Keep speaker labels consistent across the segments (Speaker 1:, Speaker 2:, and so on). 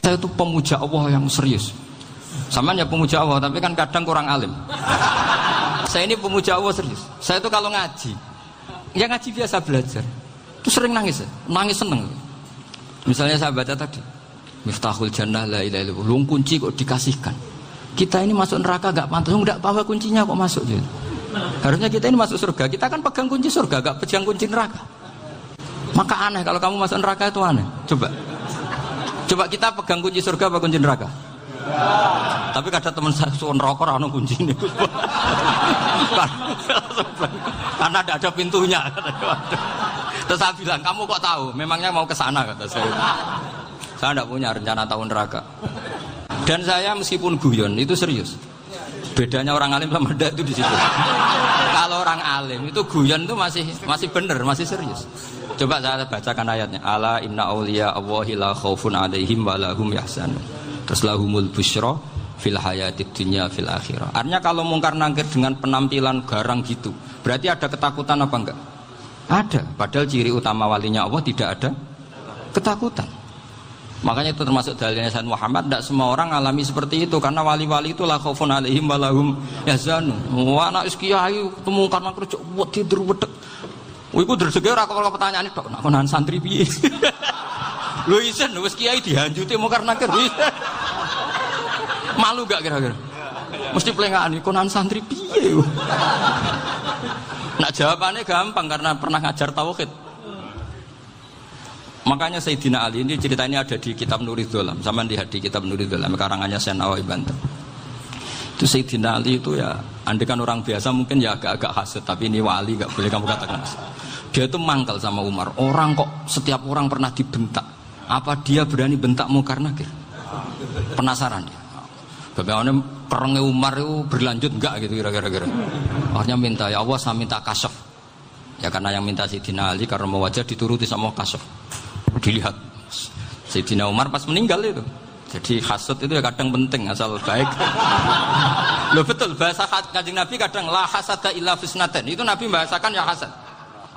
Speaker 1: Saya itu pemuja Allah yang serius. Sama ya pemuja Allah, tapi kan kadang kurang alim. Saya ini pemuja Allah serius. Saya itu kalau ngaji, ya ngaji biasa belajar, itu sering nangis, nangis seneng. Misalnya saya baca tadi, Miftahul Jannah la ilaha illallah, lung kunci kok dikasihkan. Kita ini masuk neraka gak pantas, enggak bawa kuncinya kok masuk gitu. Harusnya kita ini masuk surga, kita kan pegang kunci surga, gak pegang kunci neraka. Maka aneh kalau kamu masuk neraka itu aneh. Coba kita pegang kunci surga apa kunci neraka? Tapi kada teman saya suwon rokok ora ono kuncine. Karena tidak ada pintunya. Terus saya bilang, kamu kok tahu? Memangnya mau ke sana kata saya. Saya tidak punya rencana tahun neraka. Dan saya meskipun guyon itu serius. Bedanya orang alim sama ndak itu di situ. Kalau orang alim itu guyon itu masih benar, masih serius. Coba saya bacakan ayatnya. Ala inna auliya Allahi la khaufun alaihim wa lahum yahzanun. Terus lahumul busyra fil hayatid dunya fil akhirah. Artinya kalau mungkar nangkir dengan penampilan garang gitu, berarti ada ketakutan apa enggak? Ada. Padahal ciri utama walinya Allah tidak ada ketakutan. Makanya itu termasuk dalilnya Sayyid Muhammad. Tidak semua orang alami seperti itu, karena wali-wali itu la khaufun alaihim wa lahum yahzanun. Wa ana kiai ketemu karena kerja wedi wedek. Iku dreseke ora kok pertanyaan tok, nak konan santri piye? Lho isen wis kiai dihanjuti mungkar nakir. Malu gak kira-kira? Mesti pelengahan konan santri piye? Nak jawabannya gampang karena pernah ngajar tauhid. Makanya Sayyidina Ali ini ceritanya ada di kitab Nurul Dholam, sama lihat di kitab Nurul Dholam karangannya Syekh Nawawi Banten. Itu Sayyidina Ali itu ya, andekan orang biasa mungkin ya agak-agak hasud, tapi ini wali gak boleh kamu katakan hasud. Dia itu mangkal sama Umar. Orang kok setiap orang pernah dibentak, apa dia berani bentak mungkar nakir? Penasaran dia. Bagaimana kerengnya Umar itu berlanjut enggak gitu kira-kira. Akhirnya minta, ya Allah saya minta kasyaf. Ya karena yang minta Sayyidina Ali karena mau wajah dituruti sama kasyaf. Dilihat Sayyidina Umar pas meninggal itu. Jadi hasud itu ya kadang penting asal baik. Loh betul, bahasa Kanjeng Nabi kadang la hasada illa fisnaten. Itu Nabi bahasakan ya hasad.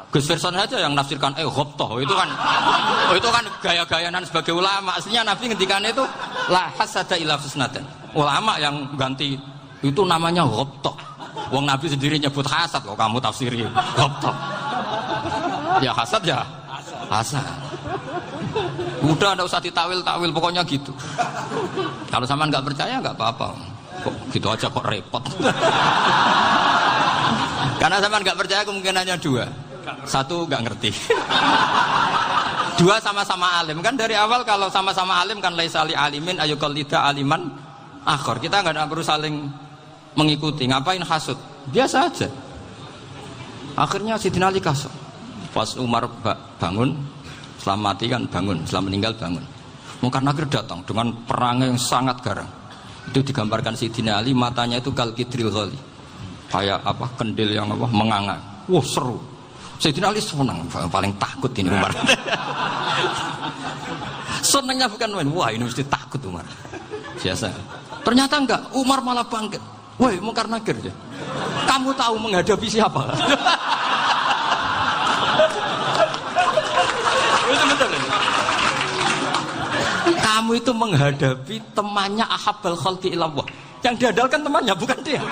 Speaker 1: Gus Verson saja yang nafsirkan ghobtoh itu kan gaya-gayanan sebagai ulama. Aslinya Nabi ngendikan itu la hasada illa fisnaten. Ulama yang ganti itu namanya ghobtoh. Wong Nabi sendiri nyebut hasad kok kamu tafsiri ghobtoh. Ya hasad ya hasad. Udah enggak usah ditawil-tawil pokoknya gitu. Kalau sampean enggak percaya enggak apa-apa. Kok gitu aja kok repot. Karena sampean enggak percaya kemungkinannya dua. Satu enggak ngerti. Dua sama-sama alim. Kan dari awal kalau sama-sama alim kan laisa li alimin ayuqallida aliman akhir. Kita enggak perlu saling mengikuti. Ngapain hasud? Biasa aja. Akhirnya Sayyidina Ali kasut. Pas Umar bangun, setelah mati kan bangun, setelah meninggal bangun. Mungkar nakir datang dengan perang yang sangat garang. Itu digambarkan Sayyidina Ali, matanya itu kal kidril ghali. Kayak apa? Kendil yang apa? Menganga. Wah, seru. Sayyidina Ali senang, paling takut ini Umar. Senangnya bukan main. Wah, ini mesti takut Umar. Biasa. Ternyata enggak, Umar malah bangkit. Woi, mungkar nakir ya. Kamu tahu menghadapi siapa? Itu betul ini. Kamu itu menghadapi temannya ahabbal khalqi ilallah. Yang diandalkan temannya bukan dia.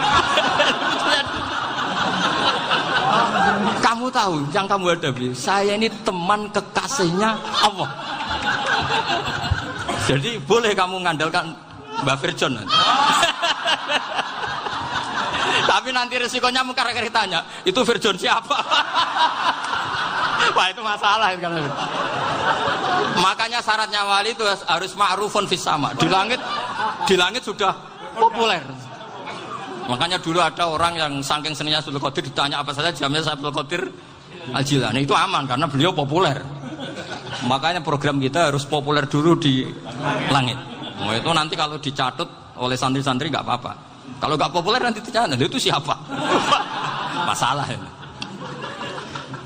Speaker 1: Kamu tahu yang kamu hadapi, saya ini teman kekasihnya Allah. Jadi boleh kamu mengandalkan Mbak Virjon. Tapi nanti resikonya mungkar nakir tanya, itu Virjon siapa? Wah itu masalah kan. Makanya syaratnya wali itu harus ma'rufun fis sama. Di langit sudah populer. Makanya dulu ada orang yang saking seninya Abdul Qadir ditanya apa saja jamnya Abdul Qadir Al-Jilani itu aman karena beliau populer. Makanya program kita harus populer dulu di langit. Nah, itu nanti kalau dicatut oleh santri-santri nggak apa-apa. Kalau nggak populer nanti dicatat itu siapa? Masalah ini.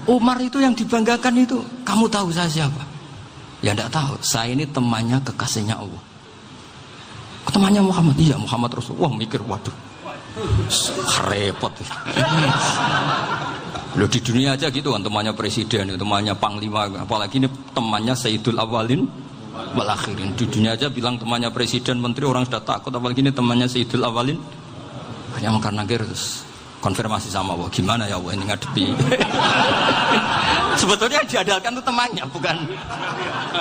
Speaker 1: Umar itu yang dibanggakan itu, kamu tahu saya siapa? Ya enggak tahu, saya ini temannya kekasihnya Allah. Temannya Muhammad, iya Muhammad Rasul. Wah mikir, waduh, repot. Loh di dunia aja gitu kan, temannya presiden, temannya panglima, apalagi ini temannya Sayyidul Awalin wal akhirin. Di dunia aja bilang temannya presiden, menteri, orang sudah takut, apalagi ini temannya Sayyidul Awalin. Hanya mungkar nakir terus konfirmasi sama Allah, gimana ya Allah ini ngadepi. Sebetulnya yang diandalkan itu temannya,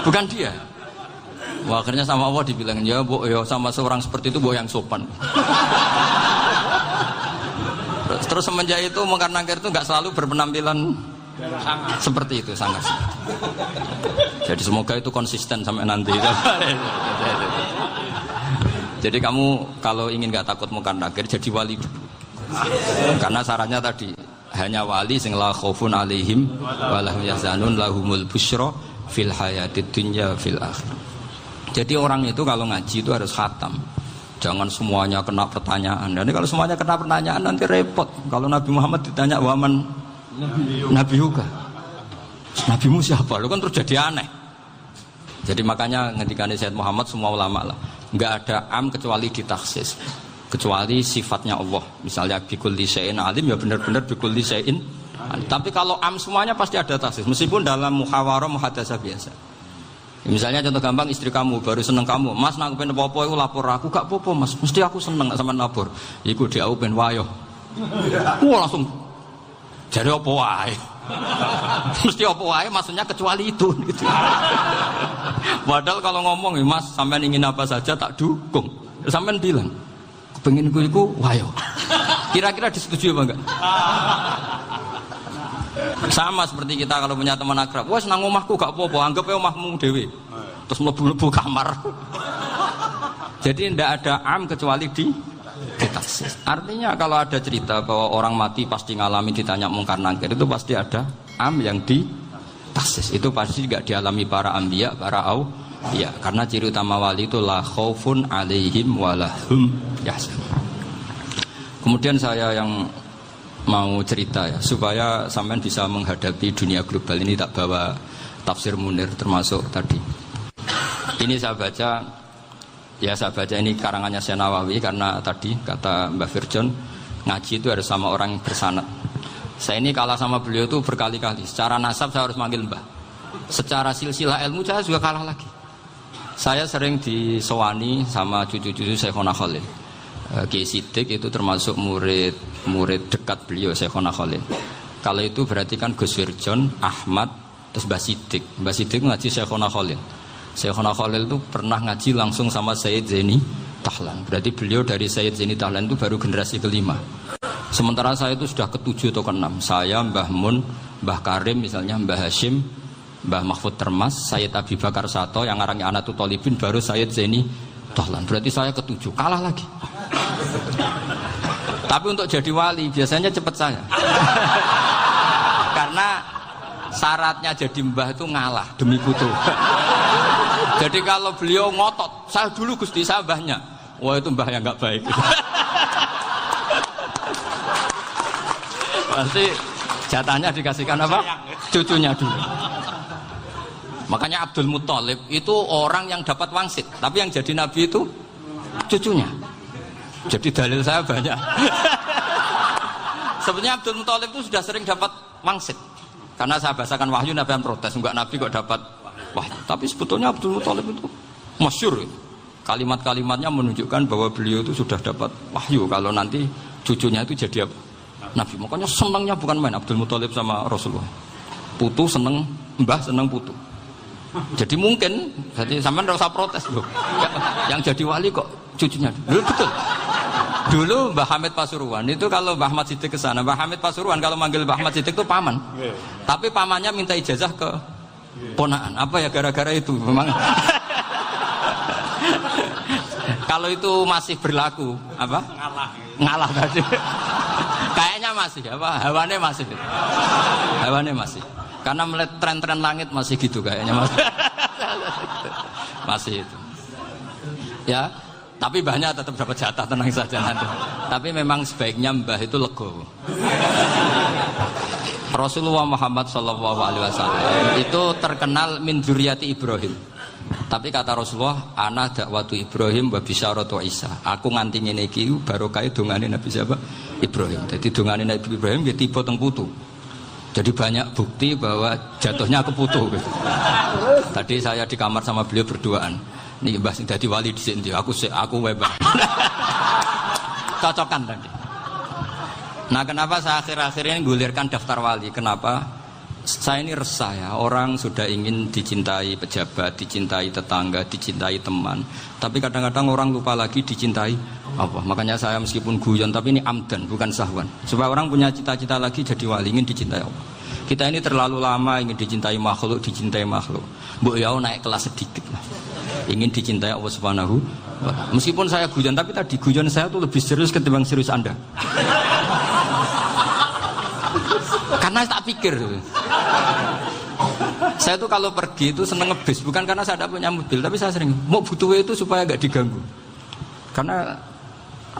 Speaker 1: bukan dia. Wah, akhirnya sama Allah dibilang, ya bu, ya sama seorang seperti itu bu yang sopan. Terus semenjak itu mungkar nakir itu nggak selalu berpenampilan seperti itu, sangat. Jadi semoga itu konsisten sampai nanti. Jadi kamu kalau ingin nggak takut mungkar nakir, jadi wali dulu. Karena syaratnya tadi hanya wali sing la khaufun alaihim wa lahum yahzanun lahumul busyra fil hayatid dunya fil akhir. Jadi orang itu kalau ngaji itu harus khatam. Jangan semuanya kena pertanyaan. Dan kalau semuanya kena pertanyaan nanti repot. Kalau Nabi Muhammad ditanya waman Nabi juga. Nabimu siapa? Lu kan terus jadi aneh. Jadi makanya ngendikane Sayyid Muhammad semua ulama lah, enggak ada am kecuali ditaksis. Kecuali sifatnya Allah. Misalnya bikulli syai'in alim, ya benar-benar bikulli syai'in alim. Tapi kalau am semuanya pasti ada taksis. Meskipun dalam muhawarah muhadasah biasa. Misalnya contoh gampang, istri kamu baru seneng kamu, mas nak pengen apa-apa itu lapor aku, gak apa-apa mas, mesti aku seneng sama lapor. Iku dia pengen wayo. Wah langsung jadi apa wae. Mesti apa wae maksudnya kecuali itu gitu. Padahal kalau ngomong mas sampean ingin apa saja tak dukung. Sampean bilang pengen iku wayo. Kira-kira disetujui apa enggak? Sama seperti kita kalau punya teman akrab, wes nang omahku gak apa-apa, anggap aja omahmu dhewe. Terus mlebu-mlebu kamar. Jadi tidak ada am kecuali di taksis. Artinya kalau ada cerita bahwa orang mati pasti ngalami ditanya mungkar nakir, itu pasti ada am yang di taksis. Itu pasti tidak dialami para anbiya, para auliya. Karena ciri utama wali itu la khaufun alaihim walahum yahzanun. Kemudian saya yang mau cerita ya, supaya sampean bisa menghadapi dunia global ini, tak bawa tafsir Munir termasuk tadi. Ini saya baca ini karangannya Syekh Nawawi, karena tadi kata Mbak Firjon ngaji itu harus sama orang yang bersanad. Saya ini kalah sama beliau itu berkali-kali. Secara nasab saya harus manggil Mbah. Secara silsilah ilmu saya juga kalah lagi. Saya sering disewani sama cucu-cucu Syekhona Khalil. Kiai Siddiq itu termasuk murid dekat beliau Syekhona Khalil. Kalau itu berarti kan Gus Wirjon, Ahmad, terus Mbah Siddiq. Mbah Siddiq ngaji Syekhona Khalil. Syekhona Khalil itu pernah ngaji langsung sama Sayyid Zaini Tahlan. Berarti beliau dari Sayyid Zaini Tahlan itu baru generasi kelima. Sementara saya itu sudah ke-7 atau ke-6. Saya, Mbah Mun, Mbah Karim misalnya, Mbah Hashim, Mbah Mahfud Termas, Sayyid Abi Bakar Sato, yang ngarangnya Anatul Talibin, baru Sayyid Zaini Tahlan. Berarti saya ke-7, kalah lagi. Tapi untuk jadi wali biasanya cepat saya. Karena syaratnya jadi mbah itu ngalah demi putu. Jadi kalau beliau ngotot, saya dulu Gusti, saya mbahnya. Wah itu mbah yang nggak baik. Pasti jatahnya dikasihkan apa? Cucunya dulu. Makanya Abdul Muthalib itu orang yang dapat wangsit, tapi yang jadi nabi itu cucunya. Jadi dalil saya banyak. Sebenarnya Abdul Muthalib itu sudah sering dapat wangsit. Karena saya bahasakan wahyu, Nabi yang protes, enggak nabi kok dapat wahyu. Tapi sebetulnya Abdul Muthalib itu masyhur. Kalimat-kalimatnya menunjukkan bahwa beliau itu sudah dapat wahyu kalau nanti cucunya itu jadi nabi. Makanya senangnya bukan main Abdul Muthalib sama Rasulullah. Putu seneng, mbah seneng putu. Jadi mungkin, jadi sampean enggak usah protes loh. Yang jadi wali kok cucunya. Dulu betul. Dulu Mbah Hamid Pasuruan itu kalau Mbah Ahmad Siddiq ke sana, Mbah Hamid Pasuruan kalau manggil Mbah Ahmad Siddiq itu paman. Tapi pamannya minta ijazah ke ponakan. Apa ya gara-gara itu memang. Kalau itu masih berlaku, apa? Ngalah tadi. Kayaknya masih, apa? Hawane masih. Hawane masih. Karena melihat tren-tren langit masih gitu kayaknya masih. Masih itu. Ya. Tapi mbahnya tetap dapat jatah, tenang saja nanti. Tapi memang sebaiknya mbah itu legowo. Rasulullah Muhammad SAW itu terkenal min dzurriyyati Ibrahim. Tapi kata Rasulullah, ana dakwatu Ibrahim wa bisyaratu Isa. Aku nganti ngene iki barokah dongane Nabi siapa? Ibrahim. Jadi dongane Nabi Ibrahim nggih tiba teng putu. Jadi banyak bukti bahwa jatuhnya ke putu gitu. Tadi saya di kamar sama beliau berduaan. Nih Mbah sing dadi wali di sini, aku webah. Cocokan tadi. Nah kenapa saya akhir-akhir ini gulirkan daftar wali? Kenapa? Saya ini resah ya, orang sudah ingin dicintai pejabat, dicintai tetangga, dicintai teman. Tapi kadang-kadang orang lupa lagi dicintai apa. Makanya saya meskipun guyon, tapi ini amdan, bukan sahwan. Supaya orang punya cita-cita lagi jadi wali, ingin dicintai Allah. Kita ini terlalu lama ingin dicintai makhluk. Mbok ya naik kelas sedikit lah. Ingin dicintai Allah Subhanahu wa Ta'ala. Meskipun saya guyon, tapi tadi guyon saya tuh lebih serius ketimbang serius Anda. Karena tak pikir. Saya tuh kalau pergi itu seneng ngebis, bukan karena saya tidak punya mobil, tapi saya sering mau butuh itu supaya gak diganggu. Karena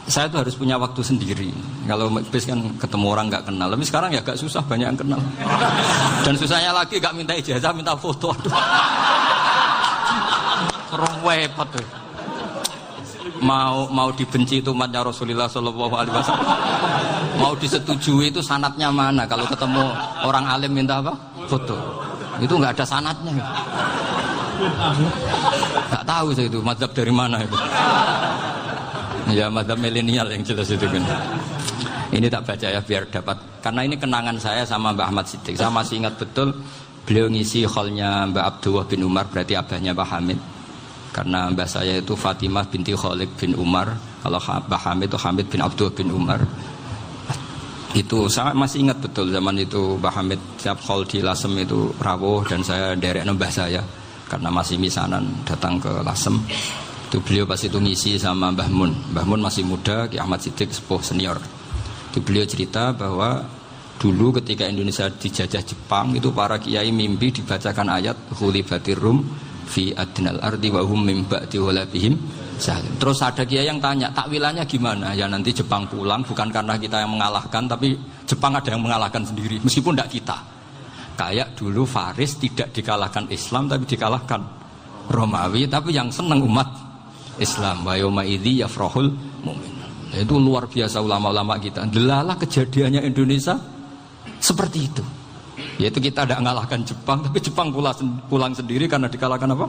Speaker 1: saya tuh harus punya waktu sendiri. Kalau bis kan ketemu orang gak kenal, tapi sekarang ya gak susah, banyak yang kenal. Dan susahnya lagi gak minta ijazah, minta foto. Repot tuh. Mau dibenci itu umatnya Rasulullah Shallallahu Alaihi Wasallam, mau disetujui itu sanatnya mana? Kalau ketemu orang alim minta apa? Foto. Itu nggak ada sanatnya. Nggak tahu saya itu mazhab dari mana itu. Ya mazhab milenial yang jelas itu kan. Ini tak baca ya biar dapat. Karena ini kenangan saya sama Mbah Ahmad Siddiq. Saya masih ingat betul beliau ngisi hallnya Mbah Abdullah bin Umar, berarti abahnya Mbah Hamid. Karena mbah saya itu Fatimah binti Khalid bin Umar, kalau Mbah Hamid itu Hamid bin Abdullah bin Umar. Itu saya masih ingat betul zaman itu Mbah Hamid siap hall di Lasem itu rawuh dan saya derek mbah saya karena masih misanan datang ke Lasem. Itu beliau pas itu ngisi sama Mbah Mun. Mbah Mun masih muda, Ki Ahmad Siddiq sepuh senior. Itu beliau cerita bahwa dulu ketika Indonesia dijajah Jepang itu para kiai mimpi dibacakan ayat Ghulibatir Rum fi adnal ardi wa hum min ba'di ghalabihim salim. Terus ada kiai yang tanya, takwilannya gimana? Ya nanti Jepang pulang bukan karena kita yang mengalahkan, tapi Jepang ada yang mengalahkan sendiri meskipun tidak kita. Kayak dulu Faris tidak dikalahkan Islam tapi dikalahkan Romawi, tapi yang senang umat Islam. Wa yauma idzi yafrahul mu'min. Itu luar biasa ulama-ulama kita. Delalah kejadiannya Indonesia seperti itu. Yaitu kita tidak mengalahkan Jepang, tapi Jepang pulang sendiri karena dikalahkan apa?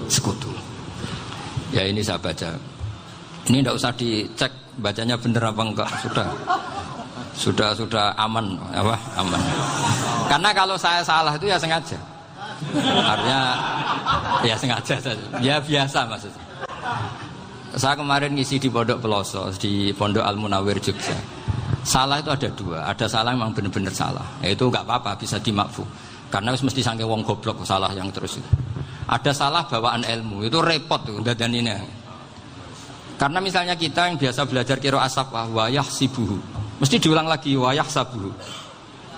Speaker 1: Sekutu. Ya ini saya baca. Ini tidak usah dicek bacanya benar apa enggak. Sudah aman apa? Aman. Karena kalau saya salah itu ya sengaja. Artinya ya sengaja saja. Ya biasa maksudnya. Saya kemarin ngisi di Pondok Peloso, di Pondok Al Munawir Jogja. Salah itu ada dua, ada salah memang benar-benar salah, itu nggak apa-apa bisa dimakfu, karena mesti sangke wong goblok salah yang terus itu. Ada salah bawaan ilmu, itu repot tuh dan ini. Karena misalnya kita yang biasa belajar qiraah safah wayah sibuhu, mesti diulang lagi wayah sabuhu.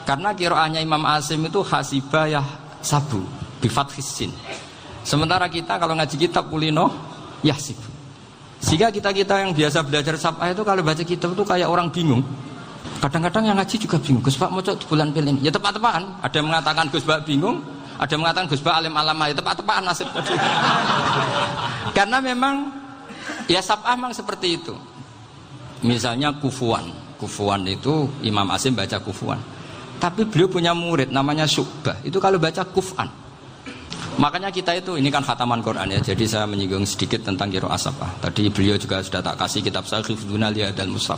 Speaker 1: Karena qiraahnya Imam Asim itu hasibah yah sabu bifathis sin. Sementara kita kalau ngaji kitab kulino yah sibu. Sehingga kita yang biasa belajar safah itu kalau baca kitab itu kayak orang bingung. Kadang-kadang yang ngaji juga bingung. Gus Pak mau di bulan pilih ini. Ya tepat-tepatan. Ada yang mengatakan Gus Pak bingung, ada yang mengatakan Gus Pak alim alamah. Ya tepat-tepatan nasib. Karena memang ya saf'ah memang seperti itu. Misalnya kufuan. Kufuan itu Imam Asim baca kufuan. Tapi beliau punya murid namanya Syu'bah. Itu kalau baca kuf'an. Makanya kita itu, ini kan khataman Quran ya. Jadi saya menyinggung sedikit tentang qiraah saf'ah. Tadi beliau juga sudah tak kasih kitab saya Hifdzuna Liyadal Mushaf.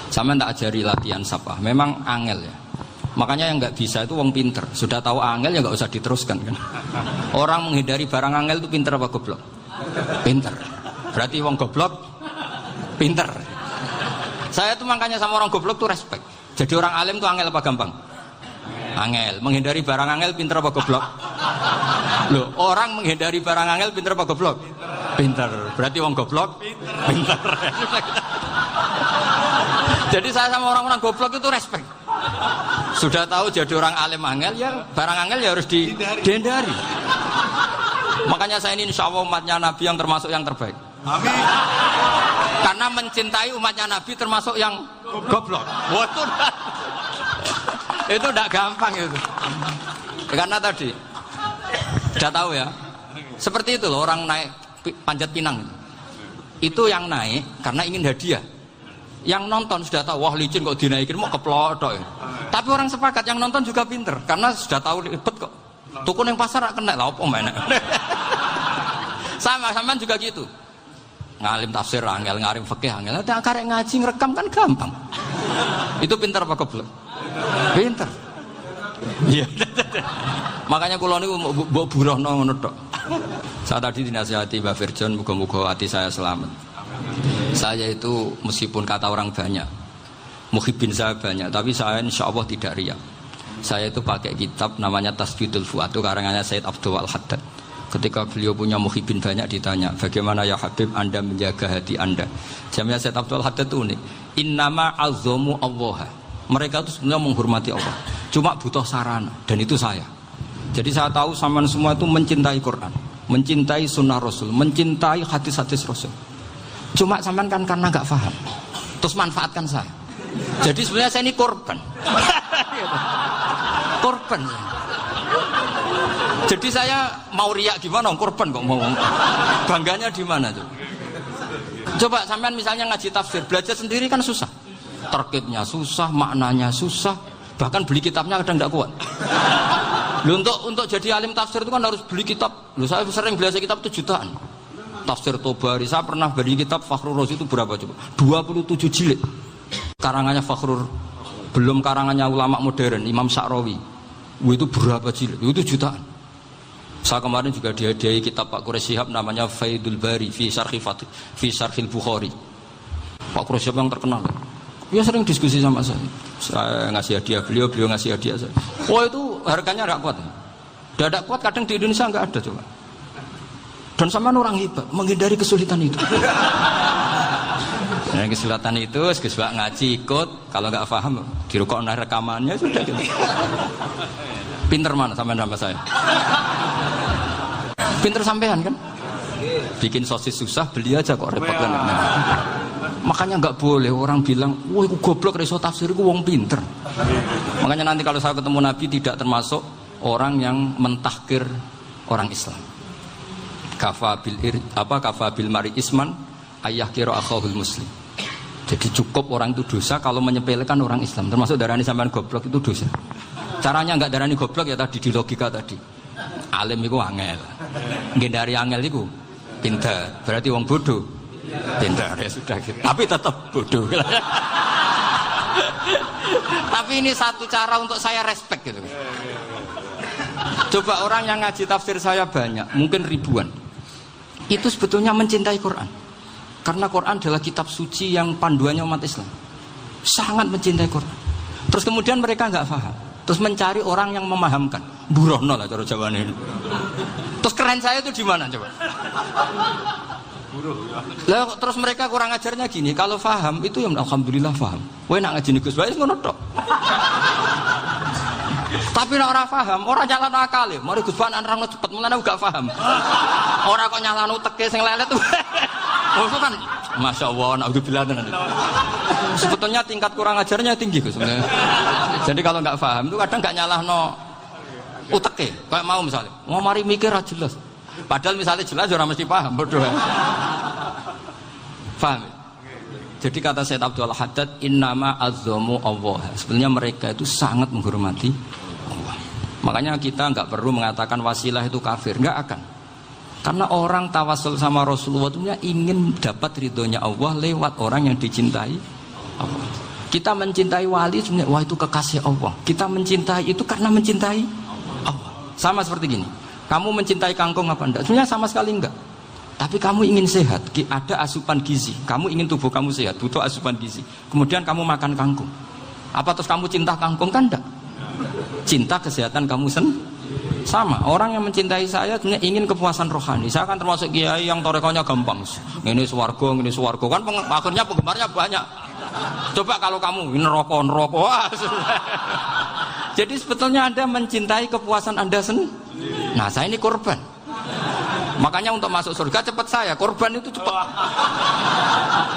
Speaker 1: Sama tak ajari latihan saf'ah. Memang angel ya. Makanya yang nggak bisa itu wong pinter. Sudah tahu angel ya nggak usah diteruskan kan. Orang menghindari barang angel itu pinter apa goblok? Pinter. Berarti wong goblok pinter. Saya tuh makanya sama orang goblok tuh respect. Jadi orang alim tuh angel apa gampang? Angel. Menghindari barang angel pinter apa goblok? Loh, orang menghindari barang angel pinter apa goblok? Pinter. Berarti wong goblok pinter. Jadi saya sama orang-orang goblok itu respect. Sudah tahu jadi orang alim angel ya barang angel ya harus dihindari. Makanya saya ini insya Allah umatnya Nabi yang termasuk yang terbaik. Amin. Karena mencintai umatnya Nabi termasuk yang goblok. Waduh. Itu tidak gampang itu. Karena tadi sudah tahu ya. Seperti itu loh orang naik panjat pinang. Itu yang naik karena ingin hadiah. Yang nonton sudah tahu, wah licin kok dinaikin mau keplok ya. Tapi orang sepakat yang nonton juga pinter karena sudah tahu ribet kok. Tuku yang pasar kena lah apa mana. Sama juga gitu. Ngalim tafsir angel, ngalim fikih angel. Ada karek ngaji ngerekam kan gampang. Itu pinter apa goblok? Pinter. Iya. Makanya kula niku mbok burohno ngono tok. Saat tadi dinasihati Mbak Firjon, muga-muga hati saya selamat. Saya itu meskipun kata orang banyak, muhibbin saya banyak, tapi saya insya Allah tidak riya. Saya itu pakai kitab namanya Tasbidul Fuad, itu karangannya Said Abdul Al-Haddad. Ketika beliau punya muhibbin banyak ditanya, bagaimana ya Habib Anda menjaga hati Anda? Jamnya Said Abdul Al-Haddad itu unik. Innama azzamu Allah. Mereka itu sebenarnya menghormati Allah, cuma butuh sarana, dan itu saya. Jadi saya tahu sampean semua itu mencintai Quran, mencintai sunnah Rasul, mencintai hadis-hadis Rasul. Cuma sampean kan karena nggak paham, terus manfaatkan saya. Jadi sebenarnya saya ini korban. Korban. Jadi saya mau riak gimana? Korban kok mau. Bangganya di mana tuh? Coba sampean misalnya ngaji tafsir, belajar sendiri kan susah. Terkibnya susah, maknanya susah, bahkan beli kitabnya kadang nggak kuat. Loh, untuk jadi alim tafsir itu kan harus beli kitab. Loh, saya sering belajar kitab itu jutaan. Tafsir Tobari, saya pernah beli kitab Fakhrur Razi itu berapa coba? 27 jilid. Karangannya Fakhrur, belum karangannya ulama modern, Imam Sya'rawi. Itu berapa jilid? Itu jutaan. Saya kemarin juga dihadiahi kitab Pak Quraish Shihab namanya Faidul Bari fi Syarhil Bukhari. Pak Quraish Shihab yang terkenal. Dia sering diskusi sama saya. Saya ngasih hadiah beliau ngasih hadiah saya. Oh itu harganya nggak kuat. Tidak kuat kadang di Indonesia nggak ada coba. Dan sama orang hebat menghindari kesulitan itu. Nah, kesulitan itu sebab ngaji ikut, kalau nggak paham dirukokno rekamannya sudah gitu. Pinter mana sampean sama saya? Pinter sampean kan? Bikin sosis susah, beli aja kok repot kan. Nah, makanya nggak boleh orang bilang, wah itu goblok reso tafsir itu wong pinter. Makanya nanti kalau saya ketemu Nabi tidak termasuk orang yang mentahkir orang Islam. Kafa bil mari isman ayah kira akhahul muslim. Jadi cukup orang itu dosa kalau menyepelekan orang Islam. Termasuk darani sampean goblok itu dosa. Caranya nggak darani goblok ya tadi di logika tadi. Alim itu angel. Ngendari angel itu pinter. Berarti wong bodoh. Pinter ya sudah gitu. Tapi tetap bodoh. Tapi ini satu cara untuk saya respect gitu. Coba orang yang ngaji tafsir saya banyak, mungkin ribuan. Itu sebetulnya mencintai Quran. Karena Quran adalah kitab suci yang panduannya umat Islam. Sangat mencintai Quran. Terus kemudian mereka nggak paham. Terus mencari orang yang memahamkan. Burohno lah cara jawabannya ini. Terus keren saya itu di mana coba? Lah terus mereka kurang ajarnya gini, kalau paham itu ya alhamdulillah paham. Kowe nak ngaji Gus Bae ngono tok. Tapi nek ora paham, ora nyalano akal e. Mari Gus Bae nerangno cepet mulane aku gak paham. Ora kok nyalano teke sing lelet. Oh itu kan Masya Allah, naudzubillah tenan. Sebetulnya tingkat kurang ajarnya tinggi Gus sebenarnya. Jadi kalau nggak paham itu kadang nggak nyalahno uteke. Kayak mau misalnya, mau mari mikir aja jelas. Padahal misalnya jelas orang mesti paham, bodoh. Paham? Jadi kata Said Abdul Haddad, innama azzamu Allah. Sebenarnya mereka itu sangat menghormati Allah. Makanya kita nggak perlu mengatakan wasilah itu kafir, nggak akan. Karena orang tawasul sama Rasulullah itu ingin dapat ridhonya Allah lewat orang yang dicintai Allah. Kita mencintai wali sebenarnya, wah itu kekasih Allah. Kita mencintai itu karena mencintai Allah. Sama seperti gini. Kamu mencintai kangkung apa enggak? Sebenarnya sama sekali enggak. Tapi kamu ingin sehat, ada asupan gizi. Kamu ingin tubuh kamu sehat, butuh asupan gizi. Kemudian kamu makan kangkung. Apa terus kamu cinta kangkung kan enggak? Cinta kesehatan kamu sama. Orang yang mencintai saya sebenarnya ingin kepuasan rohani. Saya kan termasuk kiai yang torekonya gampang. Ini swarga kan akhirnya penggemarnya banyak. Coba kalau kamu ini neraka. Jadi sebetulnya Anda mencintai kepuasan Anda sendiri. Nah, saya ini korban. Makanya untuk masuk surga cepat saya. Korban itu cepat.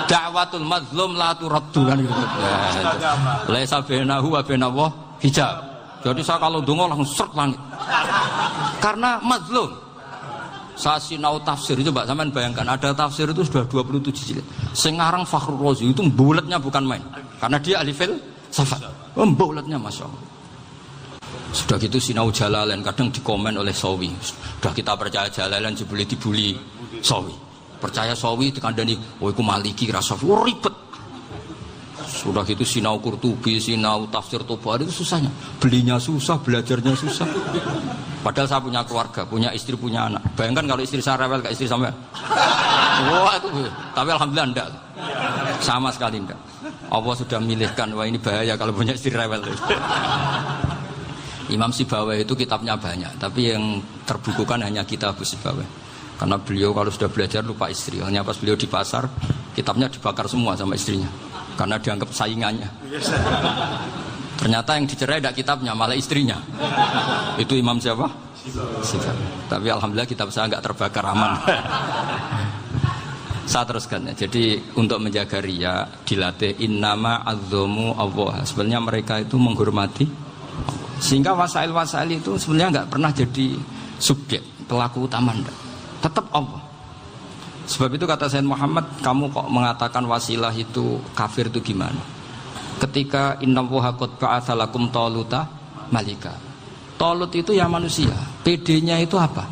Speaker 1: Da'watul mazlum la turaddu kan gitu. Laisa bainahu wa bainallah hijab. Jadi saya kalau dongo langsung seret langit. Karena mazlum. Saya sinau tafsir, coba sampean bayangkan ada tafsir itu sudah 27 jilid. Sing ngarang Fakhrul Razi itu bulatnya bukan main. Karena dia ahli filsafat. Bulatnya Masya Allah. Sudah gitu sinau Jalalain kadang dikomen oleh Sawi. Sudah kita percaya Jalalain dibuli Sawi. Percaya Sawi dikandani, oh iku Maliki Rasafi, oh ribet. Sudah gitu sinau Qurtubi, sinau tafsir Tobari itu susahnya. Belinya susah, belajarnya susah. Padahal saya punya keluarga, punya istri, punya anak. Bayangkan kalau istri saya rewel kayak istri sampean. Wah itu, tapi alhamdulillah enggak. Sama sekali enggak. Allah sudah milihkan, wah ini bahaya kalau punya istri rewel. Imam Sibawai itu kitabnya banyak, tapi yang terbukukan hanya kitab Sibawai. Karena beliau kalau sudah belajar lupa istri. Hanya pas beliau di pasar, kitabnya dibakar semua sama istrinya. Karena dianggap saingannya. Ternyata yang dicerai tidak kitabnya, malah istrinya. Itu Imam siapa? Sibawai. Tapi alhamdulillah kitab saya nggak terbakar, aman. Saya teruskan ya. Jadi untuk menjaga riya dilatih innama azzamu Allah. Sebenarnya mereka itu menghormati Allah. Sehingga wasail-wasail itu sebenarnya nggak pernah jadi subjek pelaku utama, enggak. Tetap Allah. Sebab itu kata Sayyid Muhammad, kamu kok mengatakan wasilah itu kafir itu gimana? Ketika innallaha qad ba'atsa lakum taluta malika. Talut itu ya manusia. PD-nya itu apa?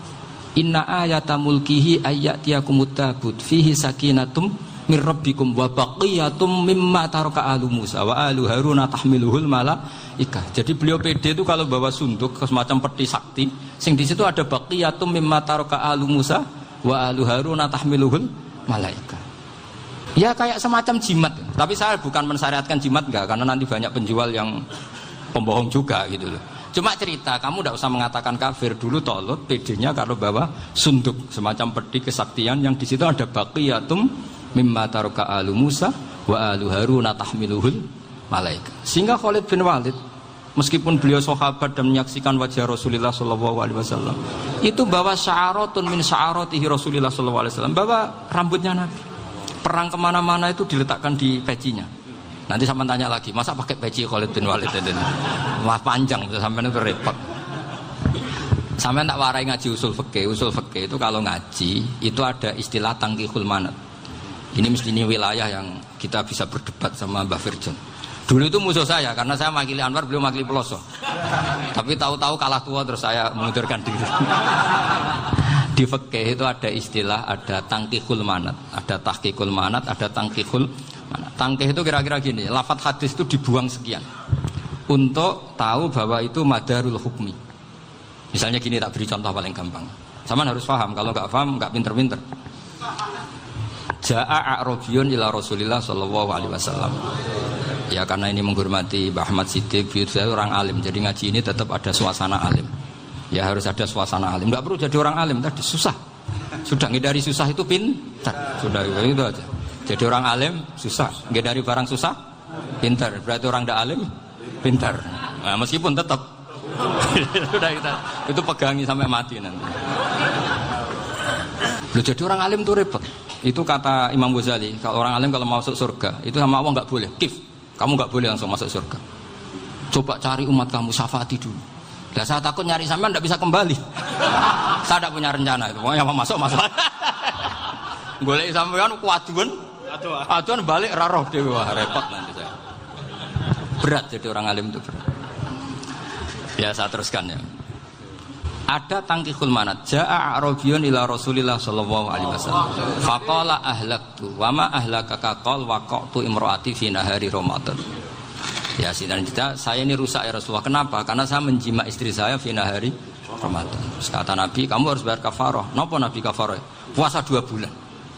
Speaker 1: Inna ayata mulkihi ayyatiyakumut tabut fihi sakinatum mir rabbikum wa baqiyatum mimma taraka alu Musa wa alu Haruna tahmiluhul malaikah. Jadi beliau PD itu kalau bawa sunduk semacam peti sakti, sing di situ ada baqiyatum mimma taraka alu Musa wa alu Haruna tahmiluhul malaikah. Ya kayak semacam jimat, tapi saya bukan mensyariatkan jimat enggak, karena nanti banyak penjual yang pembohong juga gitu loh. Cuma cerita, kamu tidak usah mengatakan kafir. Dulu Talut PD-nya kalau bawa sunduk semacam peti kesaktian yang di situ ada baqiyatum mimma taraka alu Musa wa alu Haruna tahmiluhul malaika. Sehingga Khalid bin Walid meskipun beliau sahabat dan menyaksikan wajah Rasulullah sallallahu alaihi wasallam, itu bawa sya'aratun min sya'aratihi Rasulullah sallallahu alaihi wasallam, bawa rambutnya Nabi. Perang kemana-mana itu diletakkan di pecinya. Nanti sama tanya lagi, masa pakai peci Khalid bin Walid itu? Wah panjang, sampai itu repot. Sampai tak warai ngaji usul fikih. Usul fikih itu kalau ngaji itu ada istilah tangkihul manat. Ini mesti ini wilayah yang kita bisa berdebat sama Mbah Firjon. Dulu itu musuh saya karena saya makili Anwar, beliau makili Peloso. Tapi tahu-tahu kalah tua terus saya mengundurkan diri. Di fikih itu ada istilah, ada tangkihul manat, ada tahqiqul manat, ada tangkihul manat. Tangkih itu kira-kira gini, lafadz hadis itu dibuang sekian untuk tahu bahwa itu madarul hukmi. Misalnya gini, tak beri contoh paling gampang. Sama harus paham, kalau nggak paham nggak pinter-pinter. Ja'a a'rabiyun ila Rasulillah sallallahu alaihi wasallam. Ya karena ini menghormati Mbah Ahmad Siddiq, saya orang alim, jadi ngaji ini tetap ada suasana alim. Ya harus ada suasana alim. Nggak perlu jadi orang alim tadi, susah. Sudah ngindari susah itu pintar. Sudah itu aja. Jadi orang alim susah, ngindari barang susah pintar. Berarti orang tidak alim pintar. Nah, meskipun tetap sudah kita itu pegangi sampai mati nanti. Loh, jadi orang alim itu repot. Itu kata Imam Ghazali, kalau orang alim kalau mau masuk surga itu sama Allah nggak boleh. Kif, kamu nggak boleh langsung masuk surga. Coba cari umat kamu, syafaati dulu. Nah, saya takut nyari sampean tidak bisa kembali. Saya tidak punya rencana itu. Pokoknya mau masuk. Golek sampean kuaduan. Aduan balik raroh dewe, wah repot nanti saya. Berat jadi orang alim itu berat. Ya saya teruskan ya. Ada tangkihul manat. Ja'a a'rabiyun ila Rasulillah sallallahu alaihi wasallam. Faqala ahlaktu wa ma ahlakaka qal waqa'tu imraati fi nahari Ramadan. Ya sinan kita, saya ini rusak ya Rasulullah. Kenapa? Karena saya menjima istri saya fi nahari Ramadan. Terus kata Nabi, kamu harus bayar kafarah. Napa Nabi kafarah? Puasa 2 bulan.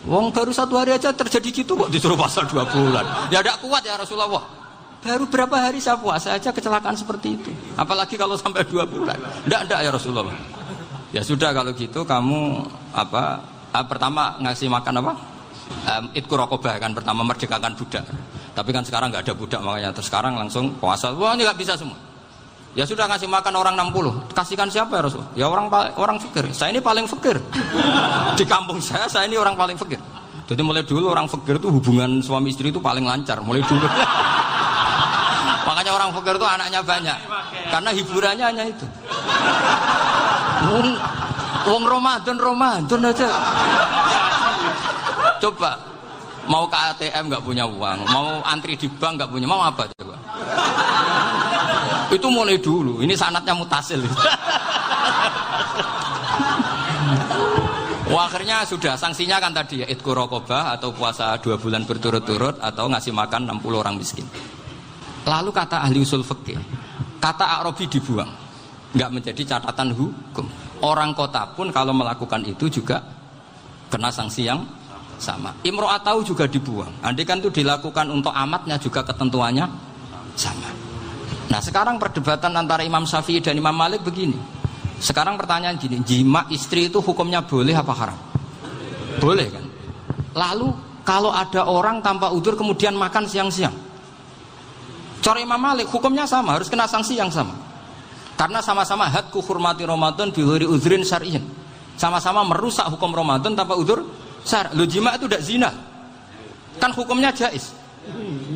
Speaker 1: Wong baru 1 hari aja terjadi gitu kok disuruh puasa 2 bulan. Ya tidak kuat ya Rasulullah. Baru berapa hari saya puasa aja kecelakaan seperti itu. Apalagi kalau sampai 2 bulan. Tidak ya Rasulullah. Ya sudah kalau gitu kamu pertama ngasih makan apa? Itku rokobah kan, pertama merdekakan budak. Tapi kan sekarang nggak ada budak, makanya terus sekarang langsung puasa. Wah ini nggak bisa semua. Ya sudah ngasih makan orang 60. Kasihkan siapa ya Rasul? Ya orang fakir. Saya ini paling fakir. Di kampung saya ini orang paling fakir. Jadi mulai dulu orang fakir itu hubungan suami istri itu paling lancar. Mulai dulu. Makanya orang fakir itu anaknya banyak. Karena hiburannya hanya itu. Wong Ramadan aja. Coba mau ke ATM nggak punya uang, mau antri di bank nggak punya, mau apa coba? Itu mulai dulu. Ini sanatnya mutasil. Wah, akhirnya sudah sanksinya kan tadi ya idku raqabah atau puasa 2 bulan berturut-turut atau ngasih makan 60 orang miskin. Lalu kata ahli usul fikih, kata A'rabi dibuang, nggak menjadi catatan hukum. Orang kota pun kalau melakukan itu juga kena sanksi yang sama. Imro'atau juga dibuang. Andai kan itu dilakukan untuk amatnya juga ketentuannya sama. Nah sekarang perdebatan antara Imam Syafi'i dan Imam Malik begini. Sekarang pertanyaan gini, jima istri itu hukumnya boleh apa haram? Boleh kan? Lalu kalau ada orang tanpa udzur kemudian makan siang-siang, cara Imam Malik hukumnya sama, harus kena sanksi yang sama. Karena sama-sama hadku hurmati Ramadan bighairi udzrin syar'iyyin. Sama-sama merusak hukum Ramadan tanpa udzur syar'. Lo jima itu tidak zina. Kan hukumnya jaiz.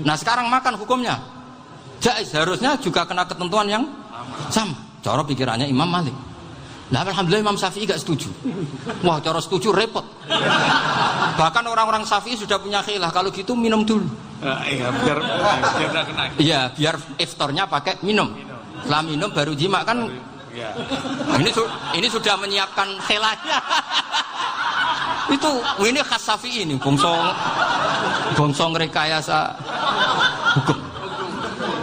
Speaker 1: Nah sekarang makan hukumnya jaiz, harusnya juga kena ketentuan yang sama. Cara pikirannya Imam Malik. Nah alhamdulillah Imam Syafi'i gak setuju. Wah cara setuju repot. Bahkan orang-orang Syafi'i sudah punya khilaf, kalau gitu minum dulu.
Speaker 2: Iya biar gak kena.
Speaker 1: Iya biar iftarnya pakai minum. Setelah minum baru jima kan.
Speaker 2: Ya.
Speaker 1: Ini sudah menyiapkan khilafnya. Ini khas Syafi'i ini, bongsong rekayasa hukum.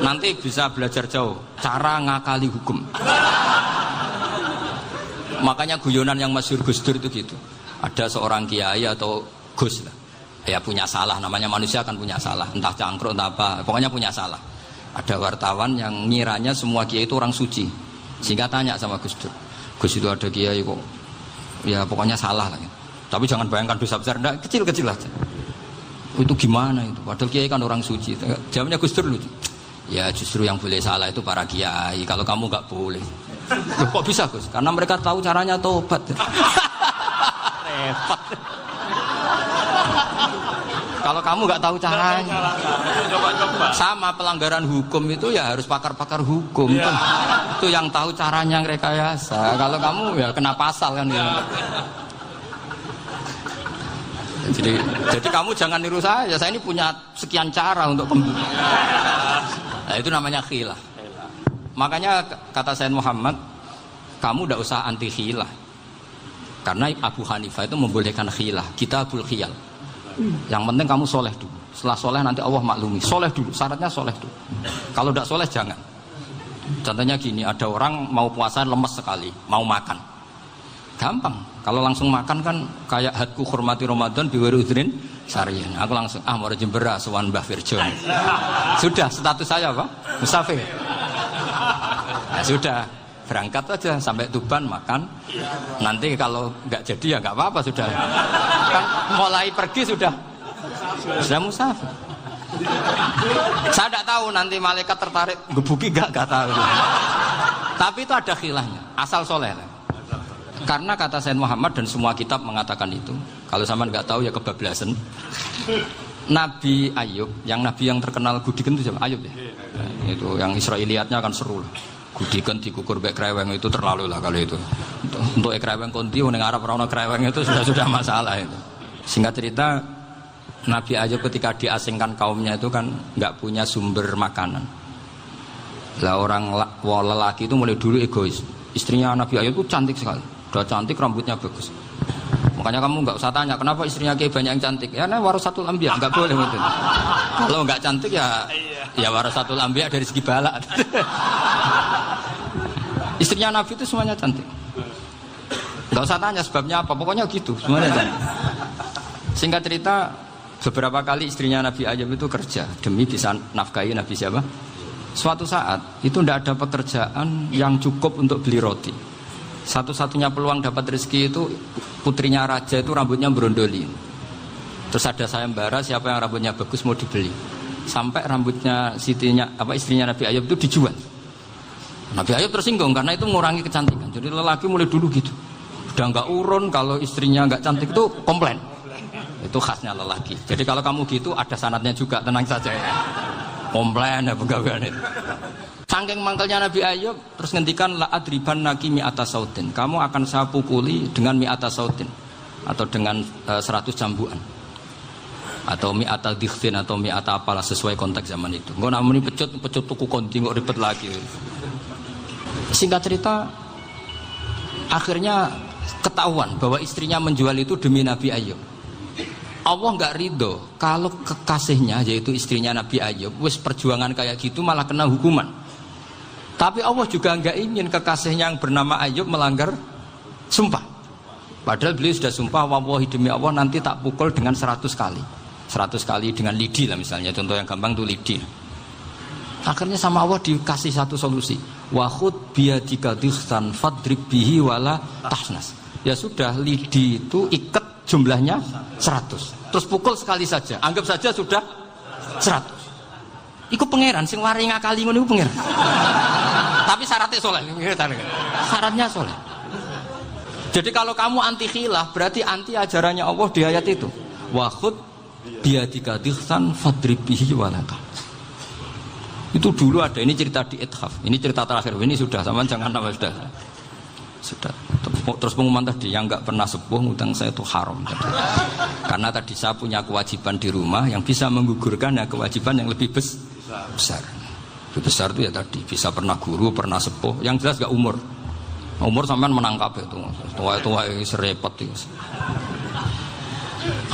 Speaker 1: Nanti bisa belajar jauh cara ngakali hukum. Makanya guyonan yang masyhur Gus Dur itu gitu. Ada seorang kiai atau Gus lah, ya punya salah, namanya manusia kan punya salah, entah cangkruk entah apa, pokoknya punya salah. Ada wartawan yang ngiranya semua kiai itu orang suci, sehingga tanya sama Gus Dur, Gus itu ada kiai kok, ya pokoknya salah lah. Tapi jangan bayangkan dosa besar, enggak, kecil-kecil aja. Itu gimana itu? Padahal kiai kan orang suci. Jawabnya Gus Dur lucu. Ya justru yang boleh salah itu para kiai, kalau kamu nggak boleh. Loh, kok bisa Gus? Karena mereka tahu caranya tobat. Repot. Kalau kamu nggak tahu caranya, sama pelanggaran hukum itu ya harus pakar-pakar hukum. Itu yang tahu caranya rekayasa. Kalau kamu ya kena pasal kan ya. Jadi kamu jangan niru saya ini punya sekian cara untuk nah, itu namanya khilaf. Makanya kata Sayyid Muhammad, kamu tidak usah anti khilaf, karena Abu Hanifah itu membolehkan khilaf, kitabul khiyal. Yang penting kamu soleh dulu, setelah soleh nanti Allah maklumi. Soleh dulu, syaratnya soleh dulu. Kalau tidak soleh jangan. Contohnya gini, ada orang mau puasa lemes sekali, mau makan, gampang. Kalau langsung makan kan kayak hadku hormati Ramadan biwari udrin syar'iyyin. Aku langsung mau jembera sowan Mbah Firjon. Sudah status saya apa? Musafir. Ya sudah, berangkat aja sampai Tuban makan. Nanti kalau nggak jadi ya nggak apa-apa sudah. Kan mulai pergi sudah musafir. Saya tidak tahu nanti malaikat tertarik gebuki nggak tahu. Tapi itu ada khilafnya, asal soleh. Karena kata Sayyid Muhammad dan semua kitab mengatakan itu. Kalau sama nggak tahu ya kebablasan. Nabi Ayub, Nabi yang terkenal gudikan itu siapa? Ayub ya. Nah, itu yang Israiliyatnya akan seru lah. Gudikan dikukur bek kreweng itu terlalu lah kalau itu. Untuk kreweng konti ning Arab ora ono kreweng itu sudah masalah itu. Singkat cerita, Nabi Ayub ketika diasingkan kaumnya itu kan nggak punya sumber makanan. Lah orang lelaki itu mulai dulu egois. Istrinya Nabi Ayub itu cantik sekali. Udah cantik, rambutnya bagus. Makanya kamu nggak usah tanya kenapa istrinya kayak banyak yang cantik. Ya, nah warasatul anbiya, nggak boleh gitu. Kalau nggak cantik ya warasatul anbiya dari segi balak. Istrinya Nabi itu semuanya cantik. Nggak usah tanya sebabnya apa, pokoknya gitu, semuanya cantik. Singkat cerita, beberapa kali istrinya Nabi Ayub itu kerja demi bisa nafkahi Nabi siapa? Suatu saat itu tidak ada pekerjaan yang cukup untuk beli roti. Satu-satunya peluang dapat rezeki itu putrinya raja itu rambutnya berondoli. Terus ada sayembara siapa yang rambutnya bagus mau dibeli. Sampai rambutnya istrinya Nabi Ayub itu dijual. Nabi Ayub tersinggung karena itu mengurangi kecantikan. Jadi lelaki mulai dulu gitu. Udah nggak urun kalau istrinya nggak cantik itu komplain. Itu khasnya lelaki. Jadi kalau kamu gitu ada sanadnya juga, tenang saja ya. Komplain ya pegawaian itu. Saking mangkelnya Nabi Ayub, terus ngendikan la adriban naki mi'ata sautin. Kamu akan saya pukuli dengan mi'ata sautin atau dengan 100 cambukan. Atau mi'ata dikhtin atau mi'ata apalah sesuai konteks zaman itu. Engko namuni pecut tuku konti kok ribet lagi. Singkat cerita, akhirnya ketahuan bahwa istrinya menjual itu demi Nabi Ayub. Allah nggak ridho kalau kekasihnya yaitu istrinya Nabi Ayub wis perjuangan kayak gitu malah kena hukuman. Tapi Allah juga nggak ingin kekasihnya yang bernama Ayub melanggar sumpah. Padahal beliau sudah sumpah, wallahi demi Allah nanti tak pukul dengan 100 kali. 100 kali dengan lidi lah misalnya, contoh yang gampang tuh lidi. Akhirnya sama Allah dikasih satu solusi. Wa khud biyadika dikhsan fadrib bihi wala tahnas. Ya sudah, lidi itu ikat jumlahnya 100. Terus pukul sekali saja. Anggap saja sudah 100. Iku pangeran sing wari ngakali ngono iku pangeran. Tapi syaratnya soleh. Syaratnya soleh. Jadi kalau kamu anti khilaf berarti anti ajarannya Allah di ayat itu. Wa khud biyadika dikhsan fadrib bihi wala tahnas. Itu dulu ada, ini cerita di Ithaf. Ini cerita terakhir, ini sudah, sama jangan nama sudah. Terus pengumuman tadi, yang nggak pernah sepuh ngutang saya itu haram. Karena tadi saya punya kewajiban di rumah yang bisa menggugurkan ya kewajiban yang lebih besar. Lebih besar itu ya tadi, bisa pernah guru, pernah sepuh. Yang jelas gak umur. Umur sampean menangkap itu. Tua-tua serepet itu.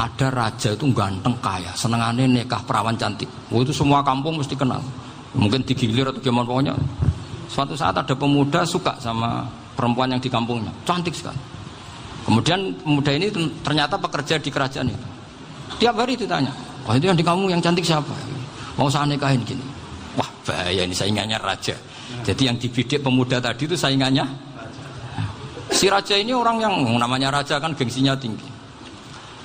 Speaker 1: Ada raja itu ganteng kaya, senengannya nikah perawan cantik. Itu semua kampung mesti kenal. Mungkin digilir atau gimana pokoknya. Suatu saat ada pemuda suka sama perempuan yang di kampungnya, cantik sekali. Kemudian pemuda ini ternyata pekerja di kerajaan itu. Tiap hari ditanya, wah itu yang di kampung yang cantik siapa? Mau saya nikahin gini. Wah bahaya ini saingannya raja. Jadi yang dibidik pemuda tadi itu saingannya. Si raja ini orang yang namanya raja kan gengsinya tinggi.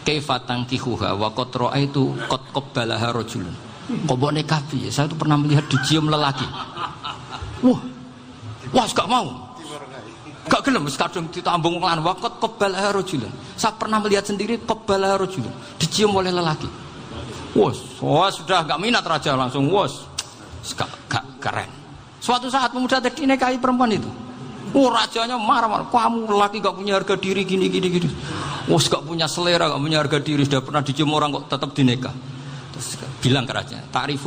Speaker 1: Kaifatang kihuha wa qad ra'aitu qad qabbalaha rajulun. Kobok nikah piye? Saya itu pernah melihat dicium lelaki. Wah, gak mau. Gak gelem wis kadung ditambung lan wa qad qabbalaha rajulun. Saya pernah melihat sendiri qabbalaha rajulun, dicium oleh lelaki. Wah, sudah gak minat raja langsung gak keren. Suatu saat pemuda tadi nikahi perempuan itu. Rajanya marah-marah, kamu lelaki gak punya harga diri gini. Gak punya selera, gak punya harga diri, sudah pernah dicium orang kok tetap dinikah. Terus bilang ke raja, ta'rif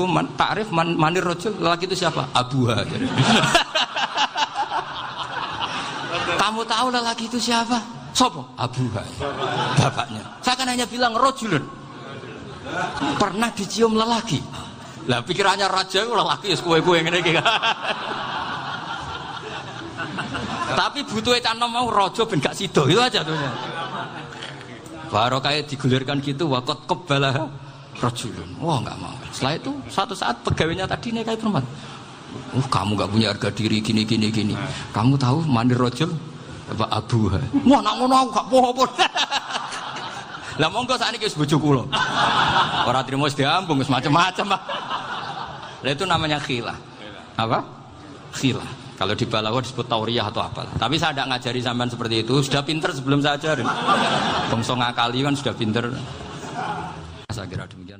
Speaker 1: manir rajul, lelaki itu siapa? Abuha. Kamu tahu lelaki itu siapa? Sopo? Abuha. Bapaknya. Saya kan hanya bilang rajulun. Pernah dicium lelaki. Lah pikirannya raja itu lelaki ya kue-kue ngene iki. Tapi butuhnya canom mau rojo ben gak sido itu aja tuh. Baru kayak digulirkan gitu wakot kebalah rojulun. Wah nggak mau. Setelah itu suatu saat pegawainya tadi nikahi perempuan. Kamu nggak punya harga diri gini. Kamu tahu mandir rojul apa abuha? Wah nak ngono aku gak poho. Lah monggo sakniki wis bojo kula. Ora trimo wis diambung wis macam-macam. Lah itu namanya khilah. Apa? Khilah. Kalau di Balaghah disebut tauriyah atau apalah. Tapi saya tidak ngajari sampean seperti itu. Sudah pinter sebelum saya ajarin. Bangsa ngakali kan sudah pinter. Saya kira demikian.